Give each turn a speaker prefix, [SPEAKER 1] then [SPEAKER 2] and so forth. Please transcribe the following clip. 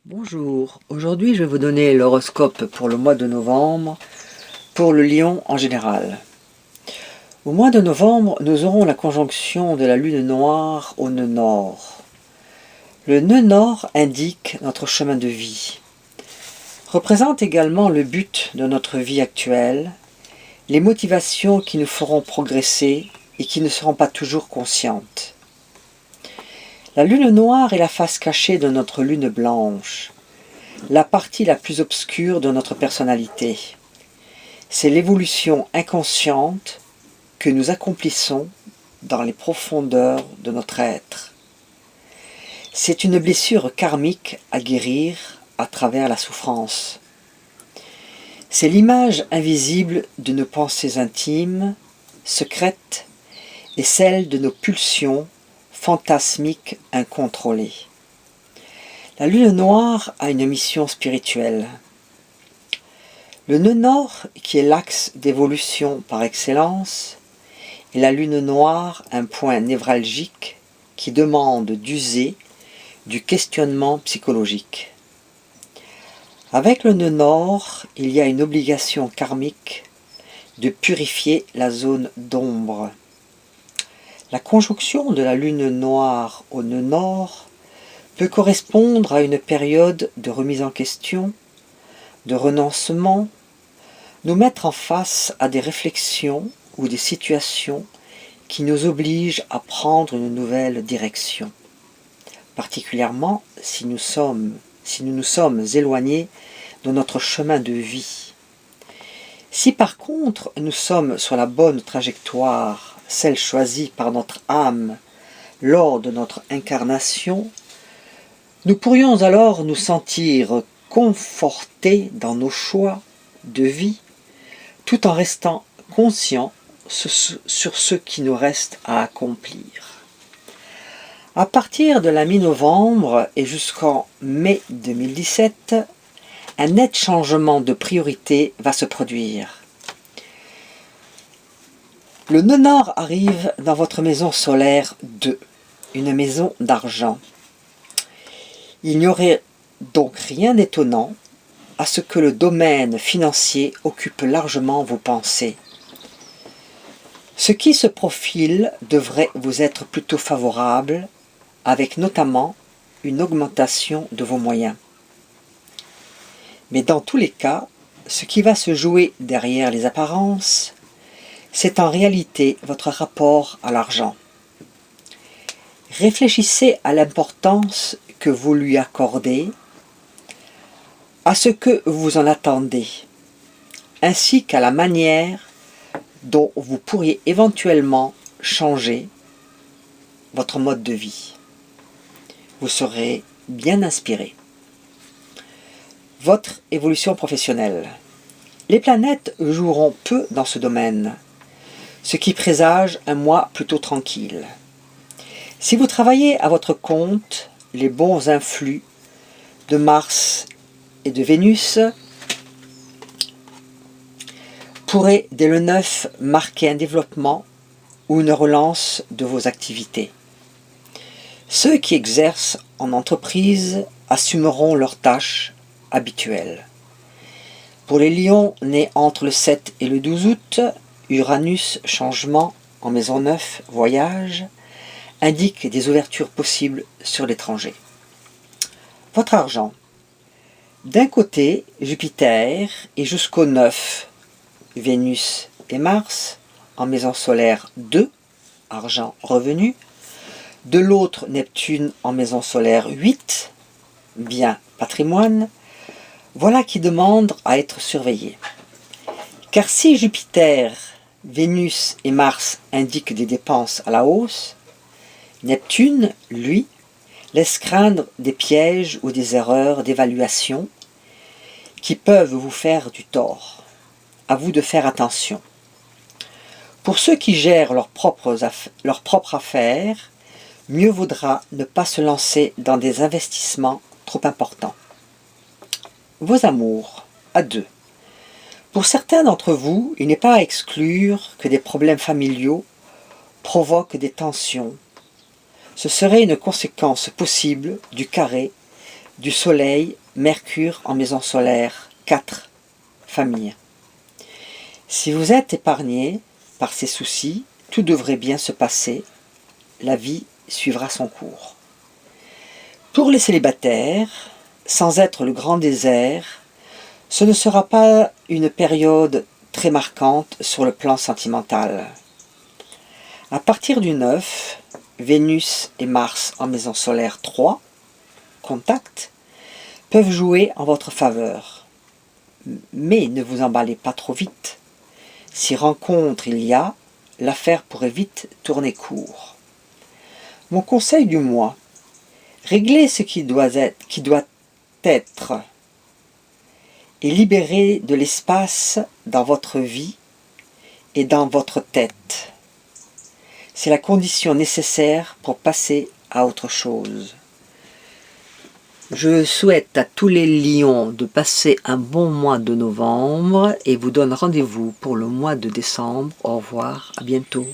[SPEAKER 1] Bonjour, aujourd'hui je vais vous donner l'horoscope pour le mois de novembre, pour le Lion en général. Au mois de novembre, nous aurons la conjonction de la lune noire au nœud nord. Le nœud nord indique notre chemin de vie, représente également le but de notre vie actuelle, les motivations qui nous feront progresser et qui ne seront pas toujours conscientes. La lune noire est la face cachée de notre lune blanche, la partie la plus obscure de notre personnalité. C'est l'évolution inconsciente que nous accomplissons dans les profondeurs de notre être. C'est une blessure karmique à guérir à travers la souffrance. C'est l'image invisible de nos pensées intimes, secrètes, et celle de nos pulsions fantasmiques incontrôlées. La lune noire a une mission spirituelle. Le nœud nord, qui est l'axe d'évolution par excellence, et la lune noire, un point névralgique qui demande d'user du questionnement psychologique. Avec le nœud nord, il y a une obligation karmique de purifier la zone d'ombre. La conjonction de la lune noire au nœud nord peut correspondre à une période de remise en question, de renoncement, nous mettre en face à des réflexions ou des situations qui nous obligent à prendre une nouvelle direction, particulièrement si nous nous sommes éloignés de notre chemin de vie. Si par contre nous sommes sur la bonne trajectoire, celle choisie par notre âme lors de notre incarnation, nous pourrions alors nous sentir confortés dans nos choix de vie, tout en restant conscients sur ce qui nous reste à accomplir. À partir de la mi-novembre et jusqu'en mai 2017, un net changement de priorité va se produire. Le nœud nord arrive dans votre maison solaire 2, une maison d'argent. Il n'y aurait donc rien d'étonnant à ce que le domaine financier occupe largement vos pensées. Ce qui se profile devrait vous être plutôt favorable, avec notamment une augmentation de vos moyens. Mais dans tous les cas, ce qui va se jouer derrière les apparences, c'est en réalité votre rapport à l'argent. Réfléchissez à l'importance que vous lui accordez, à ce que vous en attendez, ainsi qu'à la manière dont vous pourriez éventuellement changer votre mode de vie. Vous serez bien inspiré. Votre évolution professionnelle. Les planètes joueront peu dans ce domaine, ce qui présage un mois plutôt tranquille. Si vous travaillez à votre compte, les bons influx de Mars et de Vénus pourraient dès le 9 marquer un développement ou une relance de vos activités. Ceux qui exercent en entreprise assumeront leurs tâches habituelles. Pour les lions nés entre le 7 et le 12 août, Uranus, changement en maison 9, voyage, indique des ouvertures possibles sur l'étranger. Votre argent. D'un côté, Jupiter et jusqu'au 9, Vénus et Mars, en maison solaire 2, argent revenu. De l'autre, Neptune en maison solaire 8, bien patrimoine. Voilà qui demande à être surveillé. Car si Jupiter, Vénus et Mars indiquent des dépenses à la hausse, Neptune, lui, laisse craindre des pièges ou des erreurs d'évaluation qui peuvent vous faire du tort. À vous de faire attention. Pour ceux qui gèrent leurs propres affaires, mieux vaudra ne pas se lancer dans des investissements trop importants. Vos amours, à 2. Pour certains d'entre vous, il n'est pas à exclure que des problèmes familiaux provoquent des tensions. Ce serait une conséquence possible du carré du soleil, Mercure en maison solaire 4, famille. Si vous êtes épargné par ces soucis, tout devrait bien se passer, la vie suivra son cours. Pour les célibataires, sans être le grand désert, ce ne sera pas une période très marquante sur le plan sentimental. À partir du 9, Vénus et Mars en maison solaire 3, contact, peuvent jouer en votre faveur. Mais ne vous emballez pas trop vite. Si rencontre il y a, l'affaire pourrait vite tourner court. Mon conseil du mois, réglez ce qui doit être et libérez de l'espace dans votre vie et dans votre tête. C'est la condition nécessaire pour passer à autre chose. Je souhaite à tous les lions de passer un bon mois de novembre et vous donne rendez-vous pour le mois de décembre. Au revoir, à bientôt.